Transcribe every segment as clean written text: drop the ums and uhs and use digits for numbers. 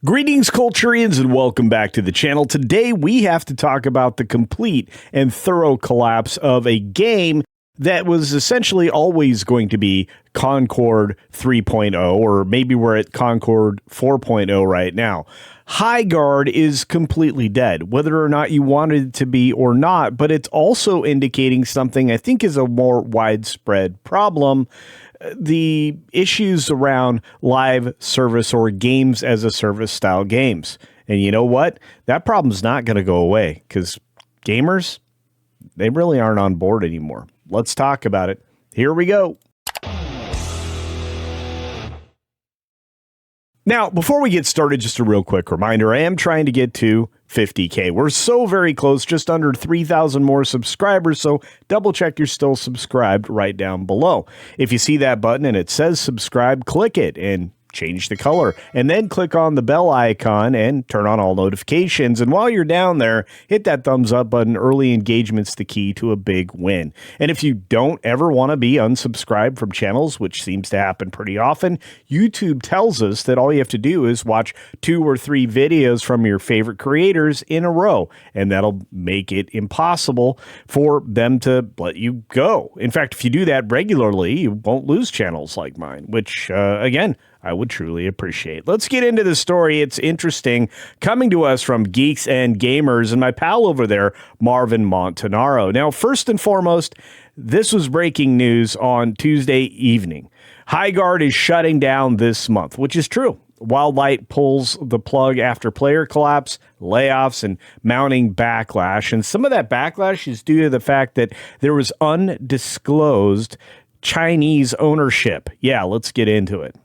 Greetings, Culturians, and welcome back to the channel. Today, we have to talk about the complete and thorough collapse of a game that was essentially always going to be Concord 3.0, or maybe we're at Concord 4.0 right now. Highguard is completely dead, whether or not you wanted it to be or not, but it's also indicating something I think is a more widespread problem. The issues around live service or games as a service style games. And you know what? That problem's not going to go away because gamers, they really aren't on board anymore. Let's talk about it. Here we go. Now, before we get started, just a real quick reminder, I am trying to get to 50K. We're so very close, just under 3,000 more subscribers, so double check you're still subscribed right down below. If you see that button and it says subscribe, click it and change the color, and then click on the bell icon and turn on all notifications. And while you're down there, hit that thumbs up button. Early engagement's the key to a big win. And if you don't ever want to be unsubscribed from channels, which seems to happen pretty often, YouTube tells us that all you have to do is watch 2 or 3 videos from your favorite creators in a row, and that'll make it impossible for them to let you go. In fact, if you do that regularly, you won't lose channels like mine, which, again, I would truly appreciate. Let's get into the story. It's interesting, coming to us from Geeks and Gamers and my pal over there, Marvin Montanaro. Now, first and foremost, this was breaking news on Tuesday evening. Highguard is shutting down this month, which is true. Wildlight pulls the plug after player collapse, layoffs, and mounting backlash. And some of that backlash is due to the fact that there was undisclosed Chinese ownership. Yeah, let's get into it.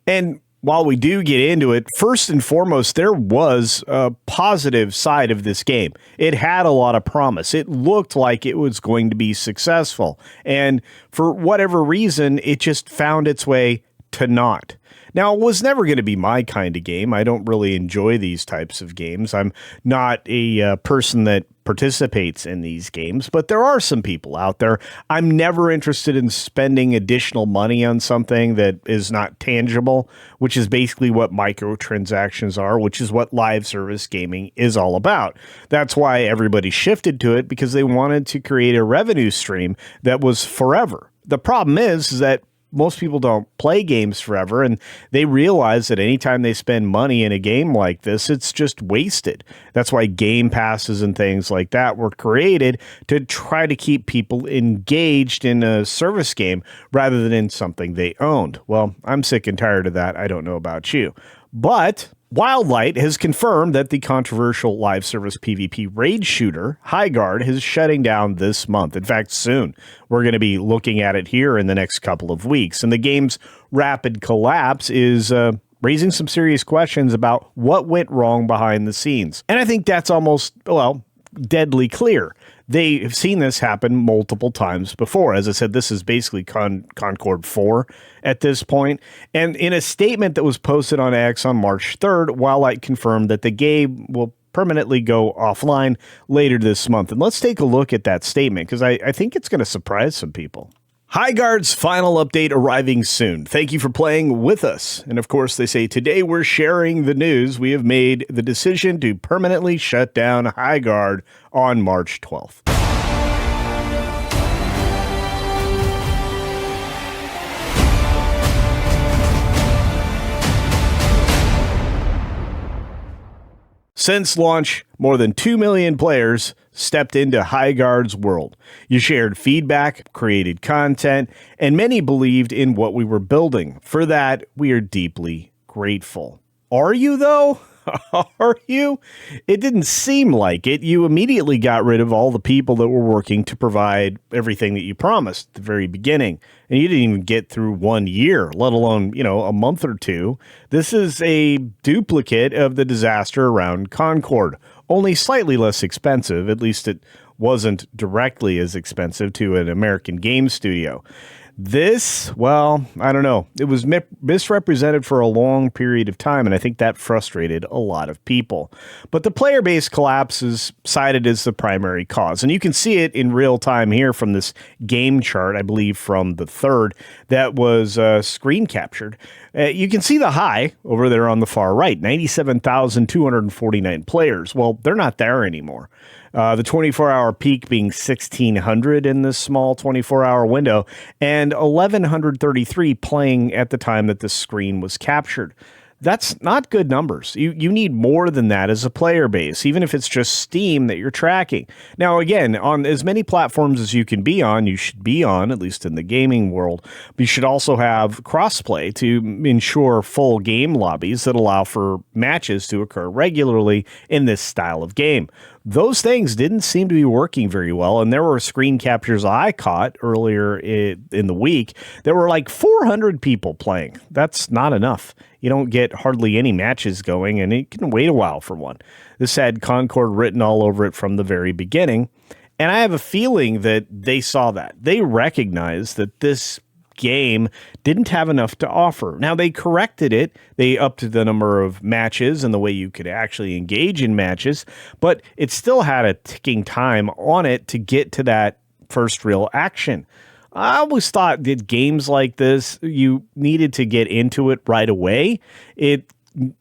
And while we do get into it, first and foremost, there was a positive side of this game. It had a lot of promise. It looked like it was going to be successful. And for whatever reason, it just found its way to not. Now, it was never going to be my kind of game. I don't really enjoy these types of games. I'm not a person that participates in these games, but there are some people out there. I'm never interested in spending additional money on something that is not tangible, which is basically what microtransactions are, which is what live service gaming is all about. That's why everybody shifted to it, because they wanted to create a revenue stream that was forever. The problem is that most people don't play games forever, and they realize that anytime they spend money in a game like this, it's just wasted. That's why game passes and things like that were created, to try to keep people engaged in a service game rather than in something they owned. Well, I'm sick and tired of that. I don't know about you. But Wildlight has confirmed that the controversial live service PvP raid shooter, Highguard, is shutting down this month. In fact, soon. We're going to be looking at it here in the next couple of weeks. And the game's rapid collapse is raising some serious questions about what went wrong behind the scenes. And I think that's almost, well, deadly clear. They have seen this happen multiple times before. As I said, this is basically Concord 4 at this point. And in a statement that was posted on X on March 3rd, Wildlight confirmed that the game will permanently go offline later this month. And let's take a look at that statement, because I think it's going to surprise some people. Highguard's final update arriving soon. Thank you for playing with us. And of course, they say, today we're sharing the news. We have made the decision to permanently shut down Highguard on March 12th. Since launch, more than 2 million players stepped into Highguard's world. You shared feedback, created content, and many believed in what we were building. For that, we are deeply grateful. Are you, though? Are you? It didn't seem like it. You immediately got rid of all the people that were working to provide everything that you promised at the very beginning. And you didn't even get through 1 year, let alone, a month or two. This is a duplicate of the disaster around Concord, only slightly less expensive. At least it wasn't directly as expensive to an American game studio. This, well, I don't know. It was misrepresented for a long period of time, and I think that frustrated a lot of people. But the player base collapse is cited as the primary cause. And you can see it in real time here from this game chart, I believe from the 3rd, that was screen captured. You can see the high over there on the far right, 97,249 players. Well, they're not there anymore. The 24-hour peak being 1,600 in this small 24-hour window, and 1,133 playing at the time that the screen was captured. That's not good numbers. You need more than that as a player base, even if it's just Steam that you're tracking. Now, again, on as many platforms as you can be on, you should be on, at least in the gaming world. But you should also have crossplay to ensure full game lobbies that allow for matches to occur regularly in this style of game. Those things didn't seem to be working very well, and there were screen captures I caught earlier in the week. There were like 400 people playing. That's not enough. You don't get hardly any matches going, and it can wait a while for one. This had Concord written all over it from the very beginning, and I have a feeling that they saw that. They recognized that this game didn't have enough to offer. Now, they corrected it. They upped the number of matches and the way you could actually engage in matches, but it still had a ticking time on it to get to that first real action. I always thought that games like this, you needed to get into it right away. It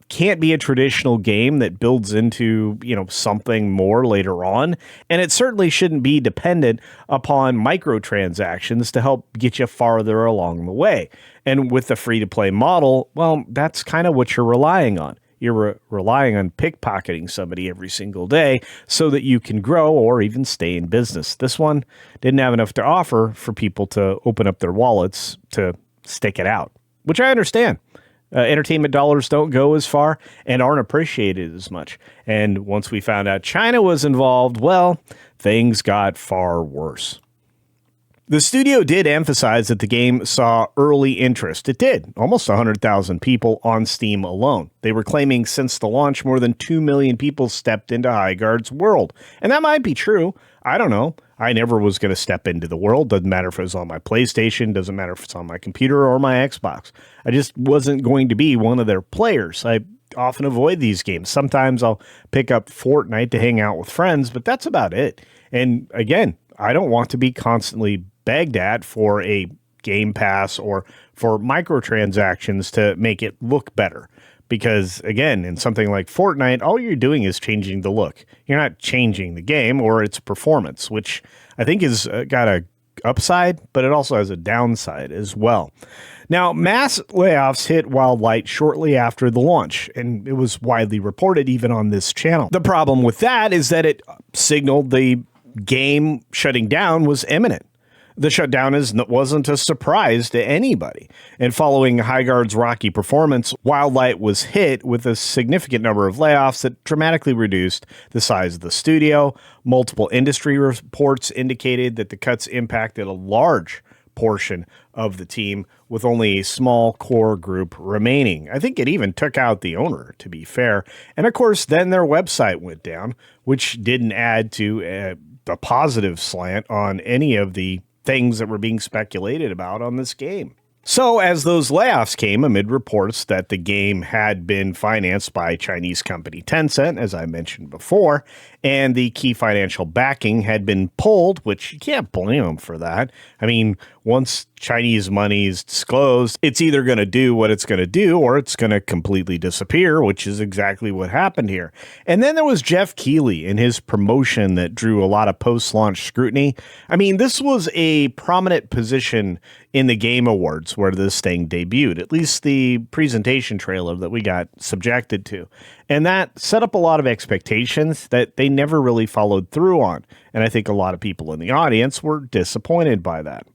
can't be a traditional game that builds into, something more later on. And it certainly shouldn't be dependent upon microtransactions to help get you farther along the way. And with the free-to-play model, well, that's kind of what you're relying on. You're relying on pickpocketing somebody every single day so that you can grow or even stay in business. This one didn't have enough to offer for people to open up their wallets to stick it out, which I understand. Entertainment dollars don't go as far and aren't appreciated as much. And once we found out China was involved, well, things got far worse. The studio did emphasize that the game saw early interest. It did. Almost 100,000 people on Steam alone. They were claiming since the launch, more than 2 million people stepped into Highguard's world. And that might be true. I don't know. I never was going to step into the world. Doesn't matter if it was on my PlayStation. Doesn't matter if it's on my computer or my Xbox. I just wasn't going to be one of their players. I often avoid these games. Sometimes I'll pick up Fortnite to hang out with friends, but that's about it. And again, I don't want to be constantly begged at for a Game Pass or for microtransactions to make it look better. Because, again, in something like Fortnite, all you're doing is changing the look. You're not changing the game or its performance, which I think has got a upside, but it also has a downside as well. Now, mass layoffs hit Wildlight shortly after the launch, and it was widely reported even on this channel. The problem with that is that it signaled the game shutting down was imminent. The shutdown wasn't a surprise to anybody. And following Highguard's rocky performance, Wildlight was hit with a significant number of layoffs that dramatically reduced the size of the studio. Multiple industry reports indicated that the cuts impacted a large portion of the team, with only a small core group remaining. I think it even took out the owner, to be fair. And of course, then their website went down, which didn't add to a positive slant on any of the things that were being speculated about on this game. So as those layoffs came amid reports that the game had been financed by Chinese company Tencent, as I mentioned before, and the key financial backing had been pulled, which you can't blame them for that. I mean, once Chinese money is disclosed, it's either going to do what it's going to do or it's going to completely disappear, which is exactly what happened here. And then there was Jeff Keighley and his promotion that drew a lot of post-launch scrutiny. I mean, this was a prominent position in the Game Awards where this thing debuted, at least the presentation trailer that we got subjected to. And that set up a lot of expectations that they never really followed through on. And I think a lot of people in the audience were disappointed by that.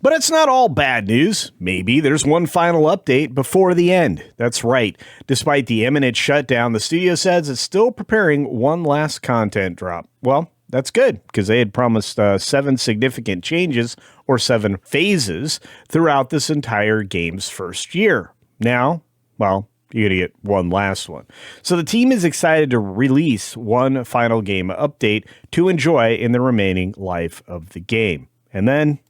But it's not all bad news. Maybe there's one final update before the end. That's right. Despite the imminent shutdown, the studio says it's still preparing one last content drop. Well, that's good, because they had promised 7 significant changes, or 7 phases, throughout this entire game's first year. Now, well, you're going to get one last one. So the team is excited to release one final game update to enjoy in the remaining life of the game. And then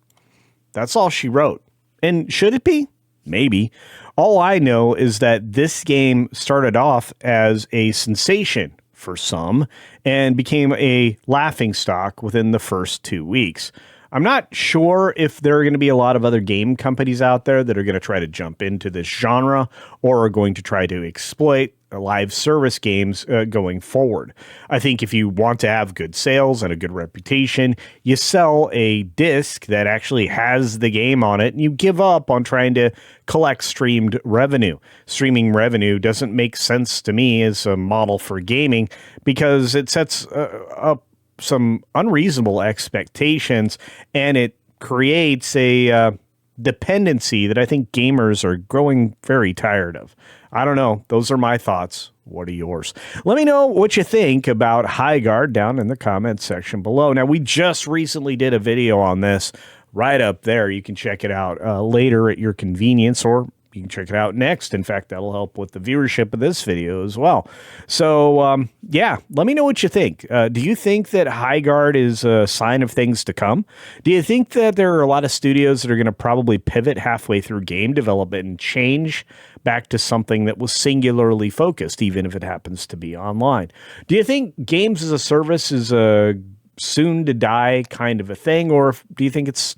That's all she wrote. And should it be? Maybe. All I know is that this game started off as a sensation for some and became a laughingstock within the first 2 weeks. I'm not sure if there are going to be a lot of other game companies out there that are going to try to jump into this genre or are going to try to exploit live service games going forward. I think if you want to have good sales and a good reputation, you sell a disc that actually has the game on it and you give up on trying to collect streamed revenue. Streaming revenue doesn't make sense to me as a model for gaming because it sets up some unreasonable expectations and it creates a dependency that I think gamers are growing very tired of. I don't know. Those are my thoughts. What are yours? Let me know what you think about Highguard down in the comments section below. Now, we just recently did a video on this right up there. You can check it out later at your convenience, or you can check it out next. In fact, that'll help with the viewership of this video as well. So, yeah, let me know what you think. Do you think that Highguard is a sign of things to come? Do you think that there are a lot of studios that are going to probably pivot halfway through game development and change back to something that was singularly focused, even if it happens to be online? Do you think games as a service is a soon to die kind of a thing, or do you think it's,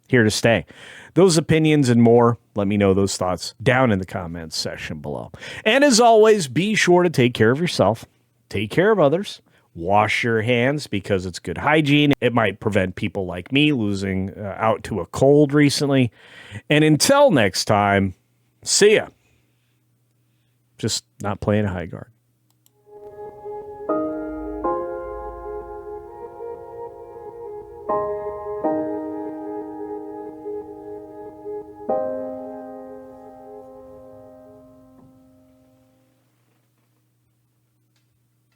here to stay? Those opinions and more, let me know those thoughts down in the comments section below. And as always, be sure to take care of yourself, take care of others, wash your hands because it's good hygiene. It might prevent people like me losing out to a cold recently. And until next time, see ya. Just not playing Highguard.